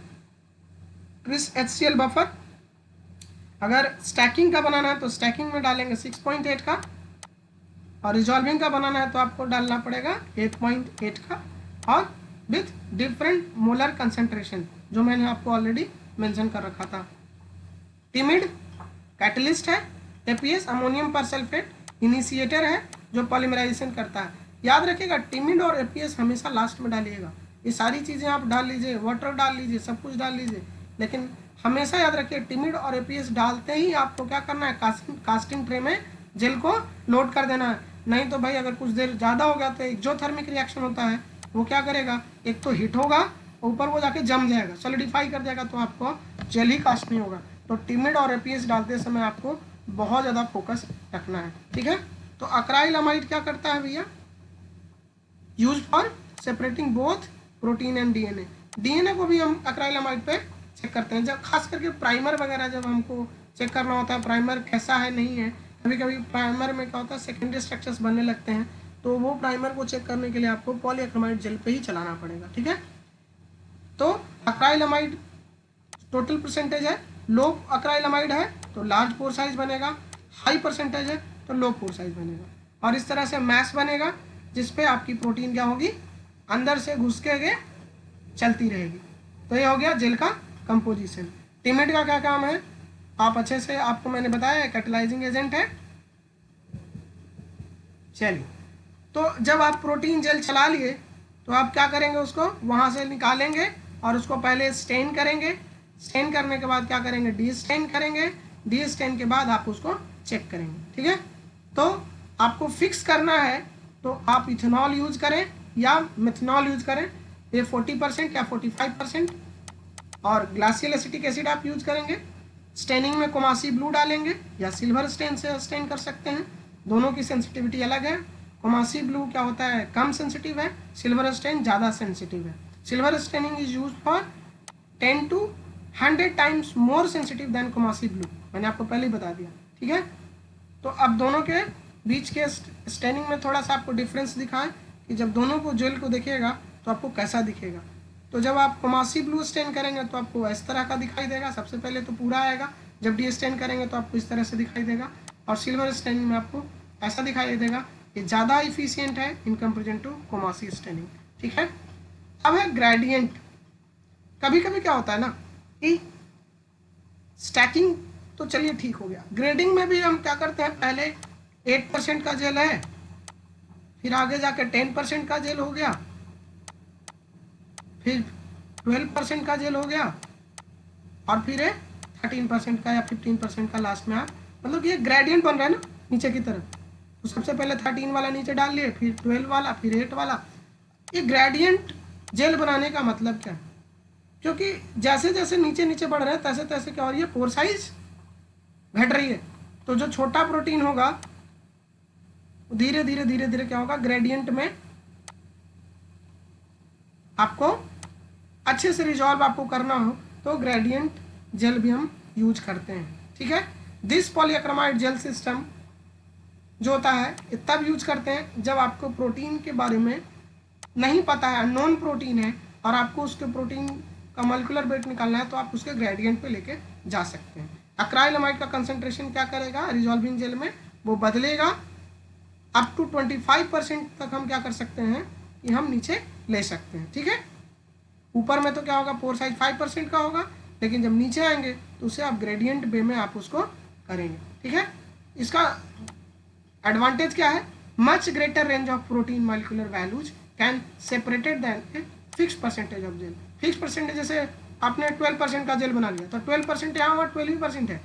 S1: क्रिस HCl बफर। अगर स्टैकिंग का बनाना है तो स्टैकिंग में डालेंगे 6.8 का, और रिजॉल्विंग का बनाना है तो आपको डालना पड़ेगा 8.8 का, और विथ डिफरेंट मोलर कंसेंट्रेशन, जो मैंने आपको ऑलरेडी मेंशन कर रखा था। टिमिड कैटलिस्ट है, एपीएस अमोनियम परसल्फेट इनिशिएटर है जो पॉलीमराइजेशन करता है। याद रखिएगा टिमिड और एपीएस हमेशा लास्ट में डालिएगा। ये सारी चीज़ें आप डाल लीजिए, वाटर डाल लीजिए, सब कुछ डाल लीजिए, लेकिन हमेशा याद रखिए टिमिड और एपीएस डालते ही आपको क्या करना है, कास्टिंग ट्रे में जेल को लोड कर देना है। नहीं तो भाई अगर कुछ देर ज़्यादा हो गया तो एक्जोथर्मिक रिएक्शन होता है, वो क्या करेगा, एक तो हीट होगा, ऊपर वो जाके जम जाएगा, सॉलिडिफाई कर जाएगा, तो आपको जेल ही कास्ट नहीं होगा। तो टिमिड और एपीएस डालते समय आपको बहुत ज़्यादा फोकस रखना है। ठीक है, तो अक्राइलमाइड क्या करता है भैया, use for separating both protein and DNA. DNA को भी हम अक्राइलमाइड पे चेक करते हैं, जब खास करके प्राइमर वगैरह जब हमको चेक करना होता है, प्राइमर कैसा है नहीं है। कभी कभी प्राइमर में क्या होता है, सेकेंडरी स्ट्रक्चर्स बनने लगते हैं, तो वो प्राइमर को चेक करने के लिए आपको पॉलीअक्रिलामाइड जेल पे ही चलाना पड़ेगा। ठीक है, तो अक्राइलमाइड टोटल परसेंटेज है, लो अक्राइलमाइड है तो लार्ज पोर साइज बनेगा, हाई परसेंटेज है तो लो पोर साइज बनेगा, और इस तरह से मैस बनेगा जिसपे आपकी प्रोटीन क्या होगी, अंदर से घुस के चलती रहेगी। तो ये हो गया जेल का कंपोजिशन। टिमिड का क्या काम है, आप अच्छे से, आपको मैंने बताया कैटलाइजिंग एजेंट है। चलिए, तो जब आप प्रोटीन जेल चला लिए तो आप क्या करेंगे, उसको वहाँ से निकालेंगे और उसको पहले स्टेन करेंगे। स्टेन करने के बाद क्या करेंगे, डी स्टेन करेंगे। डी स्टेन के बाद आप उसको चेक करेंगे। ठीक है, तो आपको फिक्स करना है तो आप इथेनॉल यूज करें या मिथनॉल यूज करें, ये 40% या 45%, और ग्लासियल एसिटिक एसिड आप यूज करेंगे। स्टेनिंग में कोमासी ब्लू डालेंगे या सिल्वर स्टेन से स्टेन कर सकते हैं, दोनों की सेंसिटिविटी अलग है। कोमासी ब्लू क्या होता है, कम सेंसिटिव है, सिल्वर स्टेन ज़्यादा सेंसिटिव है। Silver staining is use for 10 to 100 times more sensitive than Coomassie blue, मैंने आपको पहले ही बता दिया। ठीक है, तो अब दोनों के बीच के स्टेनिंग में थोड़ा सा आपको डिफरेंस दिखा है कि जब दोनों को जेल को दिखेगा तो आपको कैसा दिखेगा। तो जब आप कोमासी ब्लू स्टेन करेंगे तो आपको इस तरह का दिखाई देगा, सबसे पहले तो पूरा आएगा। जब डी स्टेन करेंगे तो आपको इस तरह से दिखाई देगा, और सिल्वर स्टेनिंग में आपको ऐसा दिखाई देगा। ये ज़्यादा इफिशियंट है इन कंपेरिजन टू कोमासी स्टेनिंग। ठीक है, अब है ग्रेडियंट। कभी कभी क्या होता है ना कि स्टैकिंग तो चलिए ठीक हो गया, ग्रेडिंग में भी हम क्या करते हैं, पहले 8% का जेल है, फिर आगे जाके 10% का जेल हो गया, फिर 12% का जेल हो गया, और फिर 13% का या 15% का लास्ट में आप, मतलब ये ग्रेडियंट बन रहा है ना नीचे की तरफ। तो सबसे पहले 13 वाला नीचे डाल लिए, फिर 12 वाला, फिर 8 वाला। ये ग्रेडियंट जेल बनाने का मतलब क्या है, क्योंकि जैसे जैसे नीचे नीचे बढ़ रहे हैं तैसे तैसे क्या हो रही है, पोर साइज घट रही है। तो जो छोटा प्रोटीन होगा धीरे धीरे धीरे धीरे क्या होगा, ग्रेडियंट में आपको अच्छे से रिजॉल्व आपको करना हो तो ग्रेडियंट जेल भी हम यूज करते हैं। ठीक है, दिस पॉलीअक्रिलामाइड जेल सिस्टम जो होता है तब यूज करते हैं जब आपको प्रोटीन के बारे में नहीं पता है, अननोन प्रोटीन है और आपको उसके प्रोटीन का मॉलिक्यूलर वेट निकालना है, तो आप उसके ग्रेडियंट पे लेके जा सकते हैं। एक्राइलमाइड का कंसंट्रेशन क्या करेगा रिजॉल्विंग जेल में, वो बदलेगा अप टू 25% तक हम क्या कर सकते हैं कि हम नीचे ले सकते हैं। ठीक है, ऊपर में तो क्या होगा पोर साइज 5% का होगा, लेकिन जब नीचे आएंगे तो उसे आप ग्रेडियंट वे में आप उसको करेंगे। ठीक है, इसका एडवांटेज क्या है, much greater range of protein molecular values can separated than a fix percentage of gel. Fix percentage जैसे आपने 12% का जेल बना लिया तो 12% यहाँ हुआ 12% है,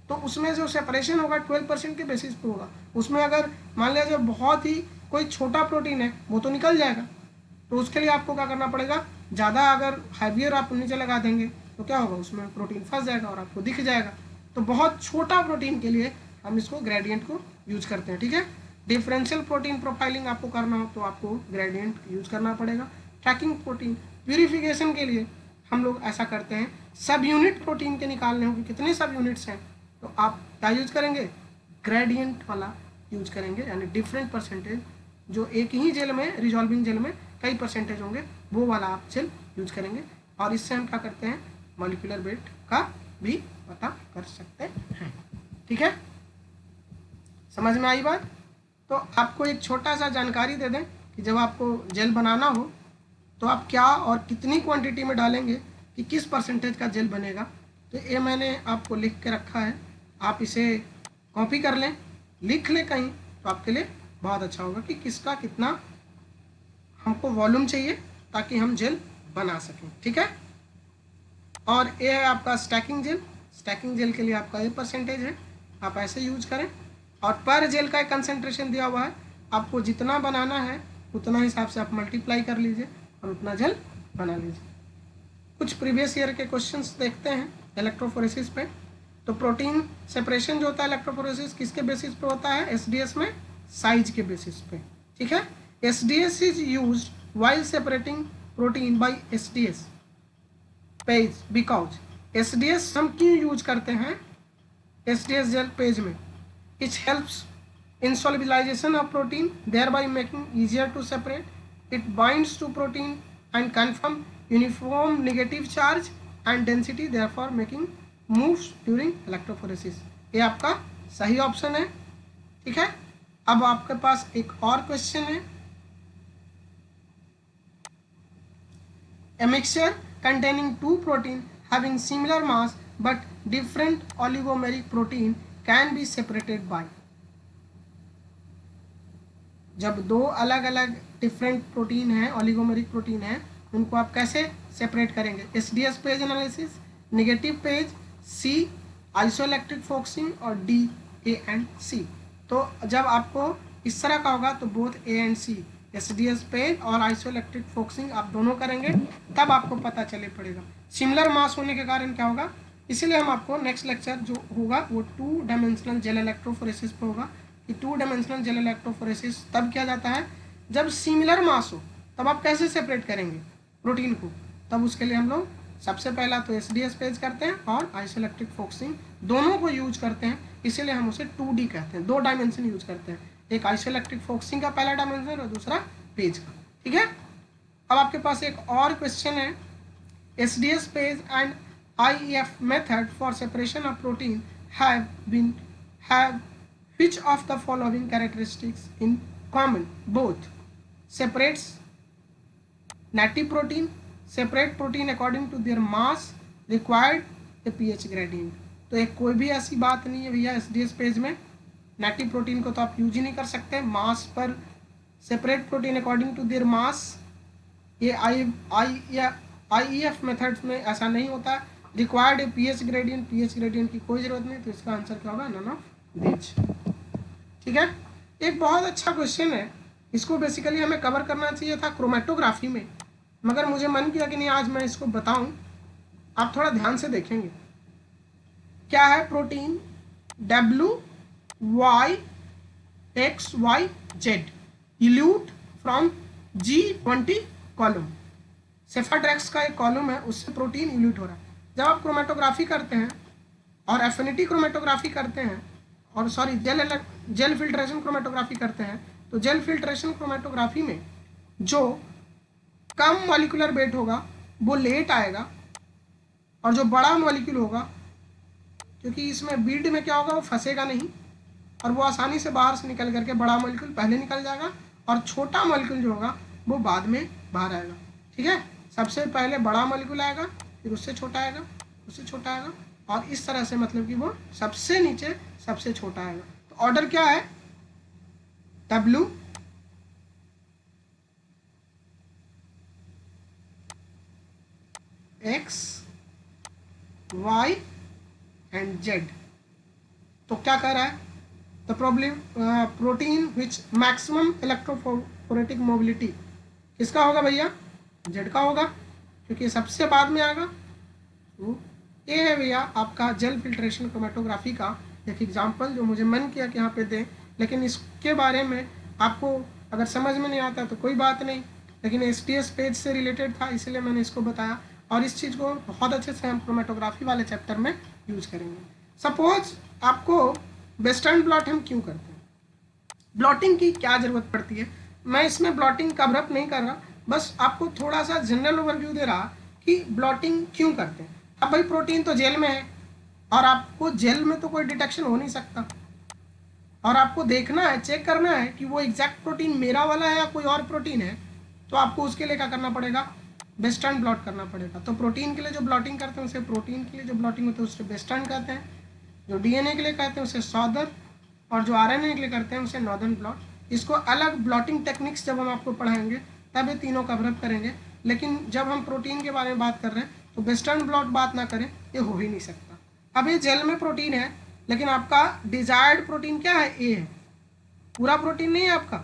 S1: तो उसमें जो सेपरेशन होगा 12% के बेसिस पे होगा। उसमें अगर मान लिया जो बहुत ही कोई छोटा प्रोटीन है वो तो निकल जाएगा, तो उसके लिए आपको क्या करना पड़ेगा, ज़्यादा अगर हैवियर आप नीचे लगा देंगे तो क्या होगा, उसमें प्रोटीन फंस जाएगा और आपको दिख जाएगा। तो बहुत छोटा प्रोटीन के लिए हम इसको ग्रेडियंट को यूज करते हैं। ठीक है, डिफरेंशियल प्रोटीन प्रोफाइलिंग आपको करना हो तो आपको ग्रेडियंट यूज करना पड़ेगा। ट्रैकिंग प्रोटीन प्यूरिफिकेशन के लिए हम लोग ऐसा करते हैं, सब यूनिट प्रोटीन के निकालने होंगे कितने सब यूनिट्स हैं, तो आप क्या यूज करेंगे, ग्रेडियंट वाला यूज करेंगे, यानी डिफरेंट परसेंटेज जो एक ही जेल में रिजॉल्विंग जेल में कई परसेंटेज होंगे वो वाला आप जेल यूज करेंगे। और इससे हम क्या करते हैं, मॉलिक्यूलर वेट का भी पता कर सकते हैं। ठीक है, समझ में आई बात। तो आपको एक छोटा सा जानकारी दे दें कि जब आपको जेल बनाना हो तो आप क्या और कितनी क्वांटिटी में डालेंगे कि किस परसेंटेज का जेल बनेगा। तो ये मैंने आपको लिख के रखा है, आप इसे कॉपी कर लें, लिख लें कहीं, तो आपके लिए बहुत अच्छा होगा कि किसका कितना हमको वॉल्यूम चाहिए ताकि हम जेल बना सकें। ठीक है, और ये है आपका स्टैकिंग जेल। स्टैकिंग जेल के लिए आपका ये परसेंटेज है, आप ऐसे यूज करें, और पर जेल का एक कंसंट्रेशन दिया हुआ है, आपको जितना बनाना है उतना हिसाब से आप मल्टीप्लाई कर लीजिए और उतना जेल बना लीजिए। कुछ प्रीवियस ईयर के क्वेश्चंस देखते हैं इलेक्ट्रोफोरेसिस पे। तो प्रोटीन सेपरेशन जो होता है इलेक्ट्रोफोरेसिस किसके बेसिस पे होता है, एसडीएस में साइज के बेसिस पे। ठीक है, SDS is used while separating protein bye SDS page, because SDS हम क्यों यूज करते हैं एसडीएस जेल पेज में, it helps in solubilization of protein, thereby making easier to separate. It binds to protein and confirm uniform negative charge and density, therefore making moves during electrophoresis. ये आपका सही option है। ठीक है, अब आपके पास एक और क्वेश्चन है, a mixture containing two protein having similar mass but different oligomeric protein can be separated by। जब दो अलग अलग डिफरेंट प्रोटीन हैं, ओलिगोमेरिक प्रोटीन हैं, उनको आप कैसे सेपरेट करेंगे, SDS PAGE analysis, negative PAGE, C isoelectric focusing, और डी ए एंड सी। तो जब आपको इस तरह का होगा तो both A and C, SDS PAGE और आइसोइलेक्ट्रिक फोकसिंग आप दोनों करेंगे, तब आपको पता चले पड़ेगा। सिमिलर मास होने के कारण क्या होगा, इसीलिए हम आपको नेक्स्ट लेक्चर जो होगा वो 2 डायमेंशनल जेल इलेक्ट्रोफोरेसिस पे होगा कि 2 डायमेंशनल जेल इलेक्ट्रोफोरेसिस तब किया जाता है जब सिमिलर मास हो, तब आप कैसे सेपरेट करेंगे प्रोटीन को, तब उसके लिए हम लोग सबसे पहला तो एसडीएस पेज करते हैं और आइसोइलेक्ट्रिक फोकसिंग दोनों को यूज करते हैं, इसीलिए हम उसे 2D कहते हैं, 2 डायमेंशन यूज करते हैं, एक आइसोइलेक्ट्रिक फोकसिंग का पहला डायमेंशन और दूसरा पेज का। ठीक है, अब आपके पास एक और क्वेश्चन है, SDS PAGE and IEF method for separation of protein have which of the following characteristics in common, both separates native protein, separate protein according to their mass, required a pH gradient। तो एक कोई भी ऐसी बात नहीं है भैया SDS page में, नेटिव प्रोटीन को तो आप यूज ही नहीं कर सकते मास पर, separate protein according to their mass, ये आईईएफ मेथड्स में ऐसा नहीं होता, required a pH gradient, pH gradient की कोई जरूरत नहीं, तो इसका आंसर क्या होगा, नन ऑफ दीज। ठीक है, एक बहुत अच्छा क्वेश्चन है, इसको बेसिकली हमें कवर करना चाहिए था क्रोमेटोग्राफी में, मगर मुझे मन किया कि नहीं आज मैं इसको बताऊं, आप थोड़ा ध्यान से देखेंगे। क्या है protein WYXYZ elute from G20 column, सेफाट्रैक्स का एक कॉलम है, उससे प्रोटीन इल्यूट हो रहा है। जब आप क्रोमेटोग्राफी करते हैं और एफिनिटी क्रोमेटोग्राफी करते हैं और सॉरी जेल फिल्ट्रेशन क्रोमेटोग्राफी करते हैं, तो जेल फिल्ट्रेशन क्रोमेटोग्राफी में जो कम मॉलिक्यूलर वेट होगा वो लेट आएगा, और जो बड़ा मॉलिक्यूल होगा, क्योंकि इसमें बीड में क्या होगा, वो फंसेगा नहीं और वो आसानी से बाहर से निकल करके बड़ा मॉलिक्यूल पहले निकल जाएगा और छोटा मॉलिक्यूल जो होगा वो बाद में बाहर आएगा। ठीक है, सबसे पहले बड़ा मॉलिक्यूल आएगा, फिर उससे छोटा आएगा, उससे छोटा आएगा, और इस तरह से मतलब कि वो सबसे नीचे सबसे छोटा आएगा। तो ऑर्डर क्या है, W, X, Y and Z। तो क्या कह रहा है, the protein which maximum electrophoretic mobility किसका होगा भैया, Z का होगा, क्योंकि सबसे बाद में आएगा। तो ये है भैया आपका जेल फिल्ट्रेशन क्रोमेटोग्राफी का एक एग्जांपल जो मुझे मन किया कि यहाँ पे दें, लेकिन इसके बारे में आपको अगर समझ में नहीं आता तो कोई बात नहीं, लेकिन STS पेज से रिलेटेड था इसलिए मैंने इसको बताया, और इस चीज़ को बहुत अच्छे से हम क्रोमेटोग्राफी वाले चैप्टर में यूज करेंगे। सपोज आपको वेस्टर्न ब्लॉट हम क्यों करते हैं, ब्लॉटिंग की क्या ज़रूरत पड़ती है, मैं इसमें ब्लॉटिंग कवरअप नहीं कर रहा, बस आपको थोड़ा सा जनरल ओवरव्यू दे रहा कि ब्लॉटिंग क्यों करते हैं। अब भाई प्रोटीन तो जेल में है और आपको जेल में तो कोई डिटेक्शन हो नहीं सकता, और आपको देखना है, चेक करना है कि वो एग्जैक्ट प्रोटीन मेरा वाला है या कोई और प्रोटीन है, तो आपको उसके लिए क्या करना पड़ेगा, वेस्टर्न ब्लॉट करना पड़ेगा। तो प्रोटीन के लिए जो ब्लॉटिंग करते हैं उसे प्रोटीन के लिए जो ब्लॉटिंग होती है उसे वेस्टर्न कहते हैं, जो DNA के लिए कहते हैं उसे साउदर्न, और जो RNA के लिए करते हैं उसे नॉर्दर्न ब्लॉट। इसको अलग ब्लॉटिंग टेक्निक्स जब हम आपको पढ़ाएंगे तब ये तीनों कवरअप करेंगे, लेकिन जब हम प्रोटीन के बारे में बात कर रहे हैं तो वेस्टर्न ब्लॉट बात ना करें, ये हो ही नहीं सकता। अब ये जेल में प्रोटीन है, लेकिन आपका डिजायर्ड प्रोटीन क्या है, ए है, पूरा प्रोटीन नहीं है आपका,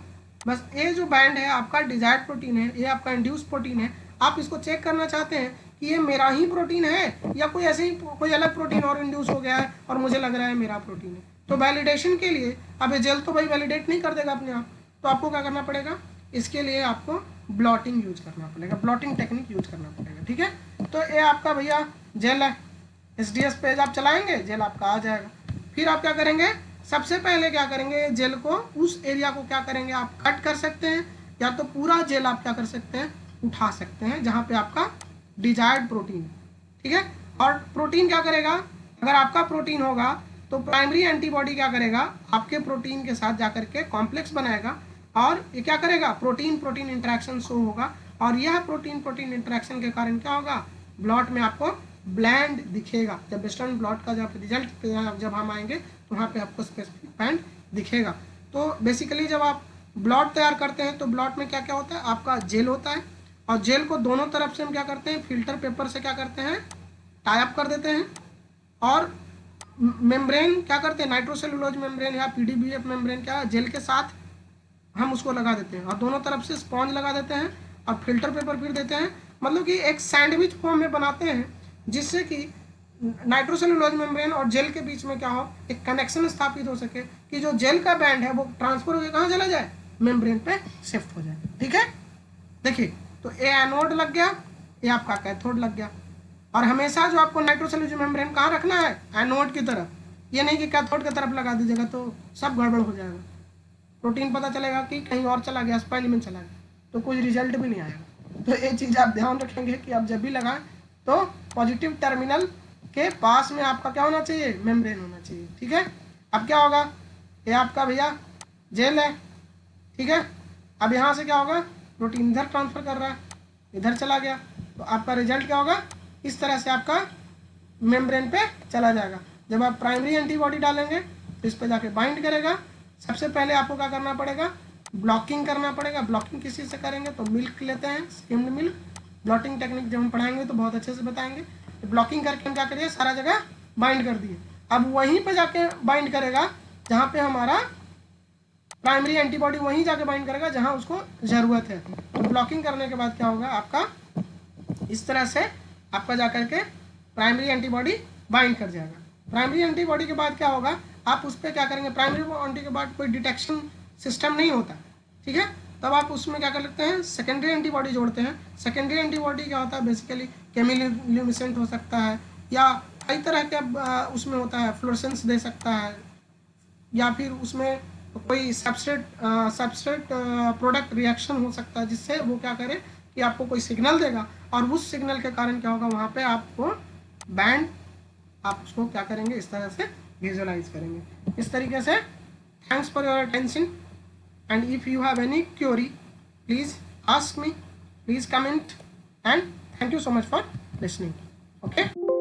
S1: बस ए जो बैंड है आपका डिजायर्ड प्रोटीन है, ये आपका इंड्यूस प्रोटीन है। आप इसको चेक करना चाहते हैं कि ये मेरा ही प्रोटीन है या कोई ऐसे ही कोई अलग प्रोटीन और इंड्यूस हो गया है और मुझे लग रहा है मेरा प्रोटीन है। तो वैलिडेशन के लिए, अब ये जेल तो भाई वैलिडेट नहीं कर देगा अपने आप, तो आपको क्या करना पड़ेगा, इसके लिए आपको ब्लॉटिंग यूज करना पड़ेगा, ब्लॉटिंग टेक्निक यूज करना पड़ेगा। ठीक है, तो ये आपका भैया जेल है, SDS पेज आप चलाएंगे, जेल आपका आ जाएगा। फिर आप क्या करेंगे, सबसे पहले क्या करेंगे, जेल को उस एरिया को क्या करेंगे, आप कट कर सकते हैं, या तो पूरा जेल आप क्या कर सकते हैं, उठा सकते हैं जहाँ पे आपका डिजायर्ड प्रोटीन है। ठीक है, और प्रोटीन क्या करेगा, अगर आपका प्रोटीन होगा तो प्राइमरी एंटीबॉडी क्या करेगा, आपके प्रोटीन के साथ जाकर के कॉम्प्लेक्स बनाएगा, और ये क्या करेगा, प्रोटीन प्रोटीन इंटरेक्शन शो होगा, और यह प्रोटीन प्रोटीन इंटरेक्शन के कारण क्या होगा, ब्लॉट में आपको ब्लैंड दिखेगा। जब वेस्टर्न ब्लॉट का जब रिजल्ट जब हम आएंगे तो वहाँ पे आपको स्पेसिफिक बैंड दिखेगा। तो बेसिकली जब आप ब्लॉट तैयार करते हैं तो ब्लॉट में क्या क्या होता है, आपका जेल होता है, और जेल को दोनों तरफ से हम क्या करते हैं, फिल्टर पेपर से क्या करते हैं, टाई अप कर देते हैं, और मेम्ब्रेन क्या करते हैं, नाइट्रोसेलुलोज मेम्ब्रेन या PDBF मेम्ब्रेन क्या जेल के साथ हम उसको लगा देते हैं, और दोनों तरफ से स्पॉन्ज लगा देते हैं और फिल्टर पेपर फिर देते हैं, मतलब कि एक सैंडविच फॉर्म में बनाते हैं, जिससे कि नाइट्रोसेलुलोज मेम्ब्रेन और जेल के बीच में क्या हो, एक कनेक्शन स्थापित हो सके कि जो जेल का बैंड है वो ट्रांसफर होकर कहाँ चला जाए, मेम्ब्रेन पे शिफ्ट हो जाए। ठीक है, देखिए, तो ए एनोड लग गया, ये आपका कैथोड लग गया, और हमेशा जो आपको नाइट्रोसेलुलोज मेम्ब्रेन कहाँ रखना है, एनोड की तरफ, ये नहीं कि कैथोड की तरफ लगा दीजिएगा तो सब गड़बड़ हो जाएगा, प्रोटीन पता चलेगा कि कहीं और चला गया, स्पाइली में चला गया, तो कुछ रिजल्ट भी नहीं आएगा। तो ये चीज़ आप ध्यान रखेंगे कि आप जब भी लगाएं तो पॉजिटिव टर्मिनल के पास में आपका क्या होना चाहिए, मेम्ब्रेन होना चाहिए। ठीक है, अब क्या होगा, ये आपका भैया जेल है। ठीक है, अब यहाँ से क्या होगा, प्रोटीन इधर ट्रांसफर कर रहा है, इधर चला गया, तो आपका रिजल्ट क्या होगा, इस तरह से आपका मेम्ब्रेन पे चला जाएगा। जब आप प्राइमरी एंटीबॉडी डालेंगे तो इस पर जाके बाइंड करेगा। सबसे पहले आपको क्या करना पड़ेगा, ब्लॉकिंग करना पड़ेगा। ब्लॉकिंग किसी से करेंगे तो मिल्क लेते हैं, स्किम्ड मिल्क। ब्लॉटिंग टेक्निक जब हम पढ़ाएंगे तो बहुत अच्छे से बताएंगे। तो ब्लॉकिंग करके हम क्या करिए, सारा जगह बाइंड कर दिए। अब वहीं पे जाके बाइंड करेगा जहाँ पे हमारा प्राइमरी एंटीबॉडी, वहीं जाके बाइंड करेगा जहाँ उसको ज़रूरत है। तो ब्लॉकिंग करने के बाद क्या होगा, आपका इस तरह से आपका जाकर के प्राइमरी एंटीबॉडी बाइंड कर जाएगा। प्राइमरी एंटीबॉडी के बाद क्या होगा, आप उस पर क्या करेंगे, प्राइमरी एंटी के बाद कोई डिटेक्शन सिस्टम नहीं होता। ठीक है, तब आप उसमें क्या कर लेते हैं, सेकेंडरी एंटीबॉडी जोड़ते हैं। सेकेंडरी एंटीबॉडी क्या होता है, बेसिकली केमिल्यूमिनेसेंट हो सकता है, या कई तरह के उसमें होता है, फ्लोरेसेंस दे सकता है, या फिर उसमें कोई सबस्ट्रेट प्रोडक्ट रिएक्शन हो सकता है जिससे वो क्या करे कि आपको कोई सिग्नल देगा और उस सिग्नल के कारण क्या होगा, वहाँ पे आपको बैंड, आप उसको क्या करेंगे, इस तरह से विजुअलाइज करेंगे। इस तरीके से thanks for your attention, and if you have any query please ask me, please comment, and thank you so much for listening. Okay.